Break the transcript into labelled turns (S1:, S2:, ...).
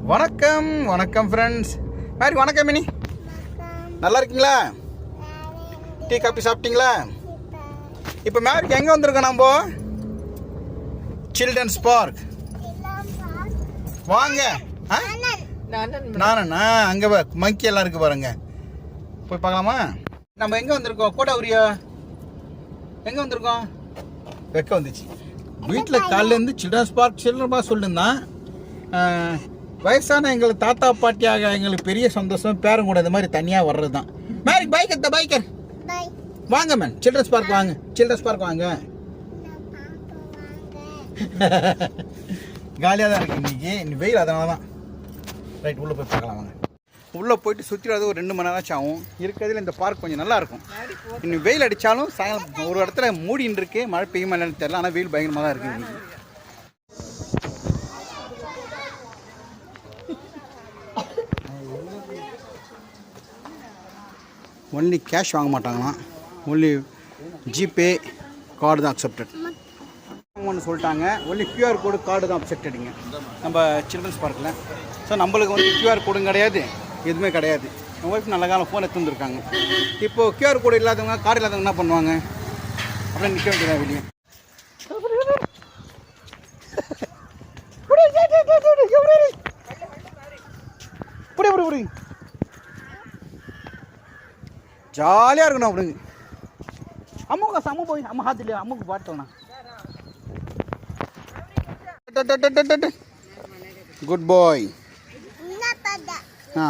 S1: வணக்கம் வணக்கம் ஃப்ரெண்ட்ஸ். மேரி வணக்கம் மினி. நல்லா இருக்கீங்களா? டீ காஃபி சாப்பிட்டீங்களா? இப்போ மேரிக்கு எங்கே வந்திருக்கோம் நம்ம? Children's park. வாங்க. நானா அங்கே மங்கி எல்லாம் இருக்கு பாருங்க. போய் பார்க்கலாமா? நம்ம எங்கே வந்திருக்கோம்? கோடாவூரியா எங்கே வந்திருக்கோம்? வெக்க வந்துச்சு. வீட்டில் காலிலேருந்து சில்ட்ரன்ஸ் பார்க் சொல்லியிருந்தான். வயசான எங்களுக்கு தாத்தா பாட்டியாக எங்களுக்கு பெரிய சந்தோஷம். பேரும் கூட இந்த மாதிரி தனியாக வர்றது தான். மேரி பைக் எடுத்த பைக்கர் வாங்க மேன். சில்ட்ரன்ஸ் பார்க் வாங்க. சில்ட்ரன்ஸ் பார்க் வாங்க. காலியாக தான் இருக்குது இன்னைக்கு வெயில், அதனால தான். ரைட், உள்ளே போய் பார்க்கலாம் வாங்க. உள்ளே போயிட்டு சுற்றிடுறது ஒரு 2 மணி நேரம் ஆகும். இருக்கிறதுல இந்த பார்க் கொஞ்சம் நல்லாயிருக்கும். இன்னும் வெயில் அடித்தாலும் சாயங்காலம் ஒரு இடத்துல மூடின்னு இருக்குது. மழை பெய்யுமா இல்லைன்னு தெரியல, ஆனால் வெயில் பயங்கரமாக தான் இருக்குது இன்னைக்கு. ஒன்லி கேஷ் வாங்க மாட்டாங்களாம். ஒன்லி ஜிபே கார்டு தான் அக்செப்டட் ஒன்று சொல்லிட்டாங்க. ஒன்லி கியூஆர் கோடு கார்டு தான் அக்செப்டடுங்க நம்ம சில்ட்ரன்ஸ் பார்க்கில். ஸோ நம்மளுக்கு வந்து கியூஆர் கோடும் கிடையாது, எதுவுமே கிடையாது. என் ஒய்ஃப் நல்ல காலம் ஃபோன் எடுத்து வந்துருக்காங்க. இப்போது கியூஆர் கோடு இல்லாதவங்க, கார்டு இல்லாதவங்க என்ன பண்ணுவாங்க? அப்படியே நிற்க வேண்டியதா வெளியே. ஜாலியாக இருக்கணும் அப்படிங்க. அம்மாவுக்கு அம்மா போய் அம்மா ஹாத்தில் அம்மாவுக்கு பாட்டோண்ணா. குட் பாய். ஆ